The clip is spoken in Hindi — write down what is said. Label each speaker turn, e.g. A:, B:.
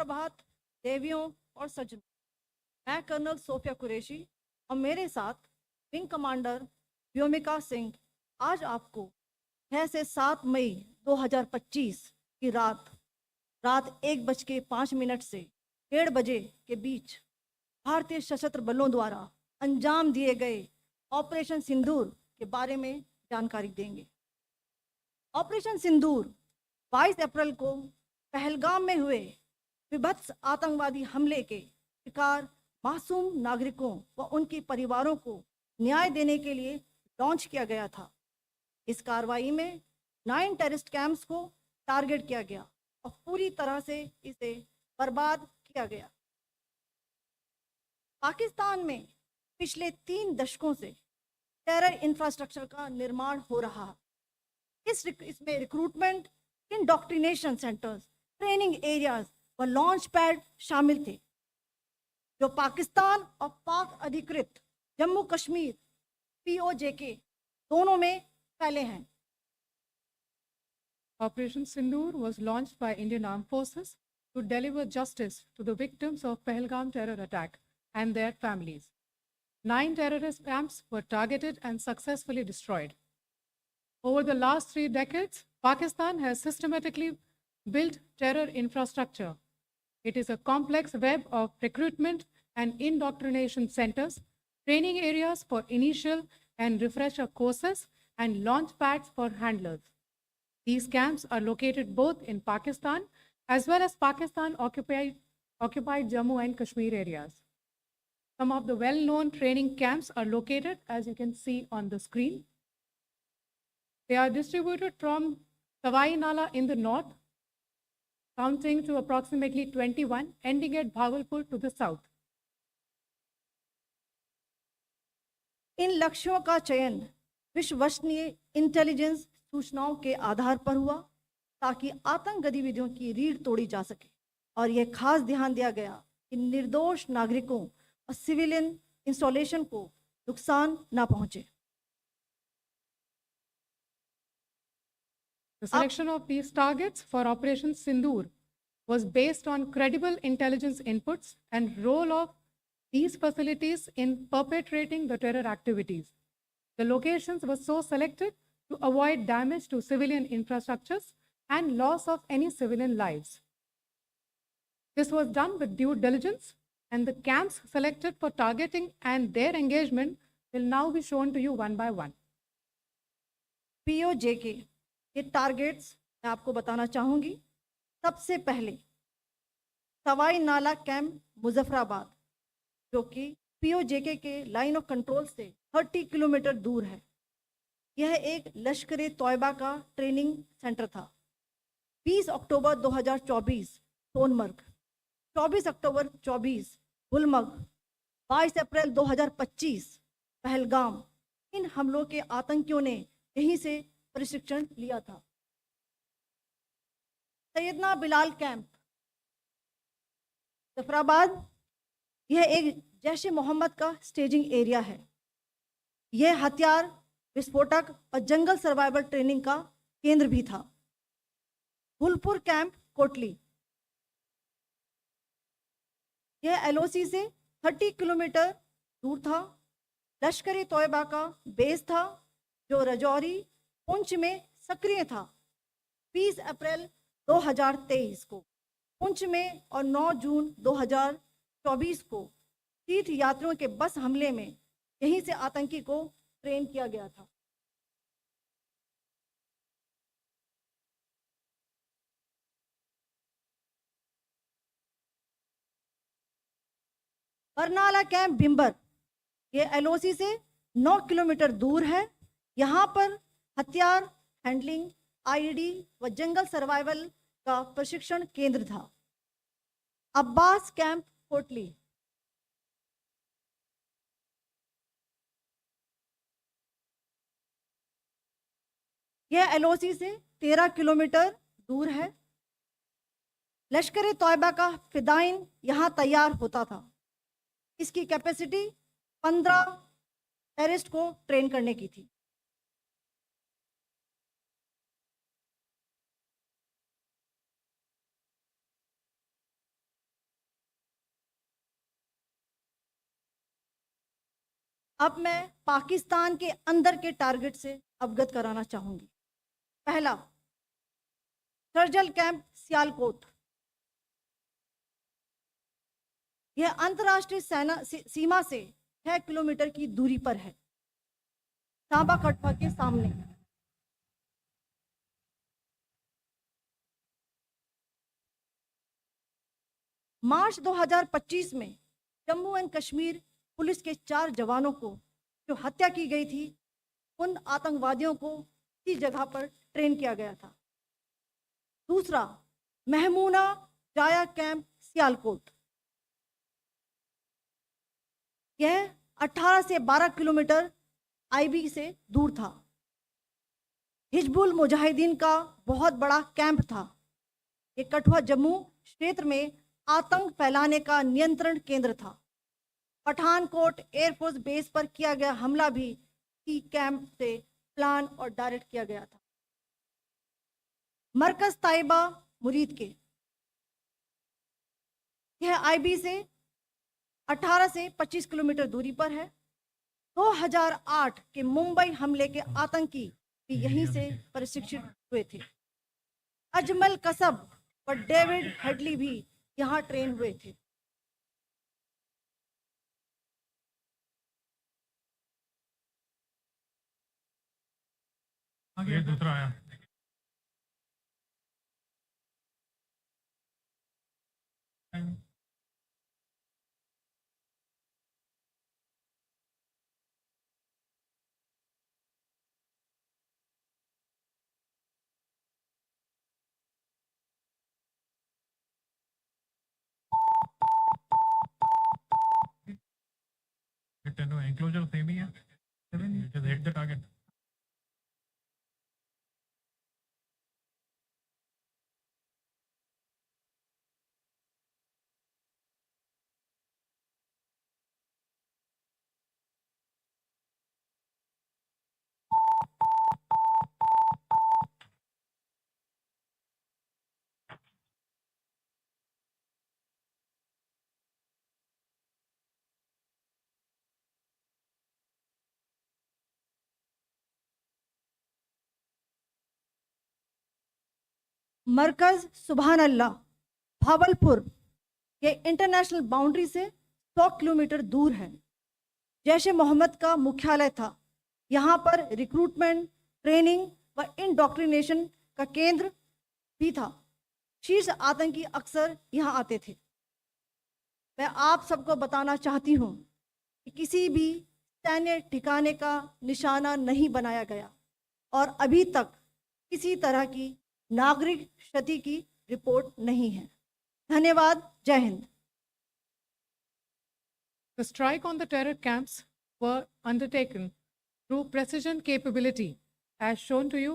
A: प्रभात देवियों और सज्जनों, मैं कर्नल सोफिया कुरैशी और मेरे साथ विंग कमांडर व्योमिका सिंह आज आपको 6 से 7 मई 2025 की रात रात 1:05 से 1:30 बजे के बीच भारतीय सशस्त्र बलों द्वारा अंजाम दिए गए ऑपरेशन सिंदूर के बारे में जानकारी देंगे। ऑपरेशन सिंदूर 22 अप्रैल को पहलगाम में हुए विभत्स आतंकवादी हमले के शिकार मासूम नागरिकों व उनके परिवारों को न्याय देने के लिए लॉन्च किया गया था। इस कार्रवाई में 9 टेररिस्ट कैंप्स को टारगेट किया गया और पूरी तरह से इसे बर्बाद किया गया। पाकिस्तान में पिछले 3 दशकों से टेरर इंफ्रास्ट्रक्चर का निर्माण हो रहा है। इसमें recruitment, indoctrination centres, training areas व लॉन्च पैड शामिल थे, जो पाकिस्तान और पाक अधिकृत जम्मू कश्मीर POJK दोनों में फैले हैं।
B: Operation Sindoor was launched by Indian Armed Forces to deliver justice to the victims of Pahalgam terror attack and their families. 9 terrorist camps were targeted and successfully destroyed. Over the last 3 decades, Pakistan has systematically built terror infrastructure. It is a complex web of recruitment and indoctrination centers, training areas for initial and refresher courses, and launch pads for handlers. These camps are located both in Pakistan as well as Pakistan-occupied Jammu and Kashmir areas. Some of the well-known training camps are located, as you can see on the screen. They are distributed from Sawai Nala in the north, counting to approximately 21, ending at Bhagalpur to the south.
A: इन लक्ष्यों का चयन विश्वसनीय इंटेलिजेंस सूचनाओं के आधार पर हुआ ताकि आतंक गतिविधियों की रीढ़ तोड़ी जा सके, और यह खास ध्यान दिया गया कि निर्दोष नागरिकों और सिविलियन इंस्टॉलेशन को नुकसान न पहुंचे।
B: The selection of these targets for Operation Sindoor was based on credible intelligence inputs and role of these facilities in perpetrating the terror activities. The locations were so selected to avoid damage to civilian infrastructures and loss of any civilian lives. This was done with due diligence, and the camps selected for targeting and their engagement will now be shown to you one by one.
A: POJK के टारगेट्स मैं आपको बताना चाहूँगी। सबसे पहले सवाई नाला कैंप मुजफ्फराबाद, जो कि POJK के लाइन ऑफ कंट्रोल से 30 किलोमीटर दूर है। यह एक लश्कर तोयबा का ट्रेनिंग सेंटर था। 20 अक्टूबर 2024 सोनमर्ग, 24 अक्टूबर 24 गुलमर्ग, 22 अप्रैल 2025 पहलगाम, इन हमलों के आतंकियों ने यहीं से प्रशिक्षण लिया था। सैयदना बिलाल कैंप जफराबाद, यह एक जैश ए मोहम्मद का स्टेजिंग एरिया है। यह हथियार, विस्फोटक और जंगल सर्वाइवल ट्रेनिंग का केंद्र भी था। गुलपुर कैंप कोटली, यह LOC से 30 किलोमीटर दूर था। लश्कर तोयबा का बेस था, जो रजौरी पुंछ में सक्रिय था। 20 अप्रैल 2023 को पुंछ में और 9 जून 2024 को तीर्थ यात्रियों के बस हमले में यहीं से आतंकी को ट्रेन किया गया था। बरनाला कैंप भिंबर, ये LOC से 9 किलोमीटर दूर है। यहाँ पर हथियार हैंडलिंग, IED व जंगल सर्वाइवल का प्रशिक्षण केंद्र था। अब्बास कैंप कोटली, यह LOC से 13 किलोमीटर दूर है। लश्कर तोयबा का फिदाइन यहाँ तैयार होता था। इसकी कैपेसिटी 15 टेररिस्ट को ट्रेन करने की थी। अब मैं पाकिस्तान के अंदर के टारगेट से अवगत कराना चाहूंगी। पहला, सर्जिकल कैंप सियालकोट। यह अंतर्राष्ट्रीय सीमा से 6 किलोमीटर की दूरी पर है, सांबा कठवा के सामने। मार्च 2025 में जम्मू एंड कश्मीर पुलिस के 4 जवानों को जो हत्या की गई थी, उन आतंकवादियों को इसी जगह पर ट्रेन किया गया था। दूसरा, महमूना जाया कैंप सियालकोट। यह 18 से 12 किलोमीटर आईबी से दूर था। हिजबुल मुजाहिदीन का बहुत बड़ा कैंप था। ये कठुआ जम्मू क्षेत्र में आतंक फैलाने का नियंत्रण केंद्र था। पठानकोट एयरफोर्स बेस पर किया गया हमला भी इसी कैंप से प्लान और डायरेक्ट किया गया था। मरकज ताइबा मुरीद के, यह आईबी से 18 से 25 किलोमीटर दूरी पर है। 2008 के मुंबई हमले के आतंकी भी यहीं से प्रशिक्षित हुए थे। अजमल कसब और डेविड हेडली भी यहाँ ट्रेन हुए थे।
C: आगे दूसरा आया। एंक्लोजर सेम ही है, just hit the target.
A: मरकज सुभान अल्लाह भावलपुर, ये इंटरनेशनल बाउंड्री से 100 किलोमीटर दूर है। जैश ए मोहम्मद का मुख्यालय था। यहाँ पर रिक्रूटमेंट, ट्रेनिंग व इंडोक्ट्रिनेशन का केंद्र भी था। शीर्ष आतंकी अक्सर यहाँ आते थे। मैं आप सबको बताना चाहती हूँ कि किसी भी सैन्य ठिकाने का निशाना नहीं बनाया गया और अभी तक किसी तरह की नागरिक क्षति की रिपोर्ट नहीं है। धन्यवाद। जय Hind.
B: The strike on the terror camps were undertaken through precision capability, as shown to you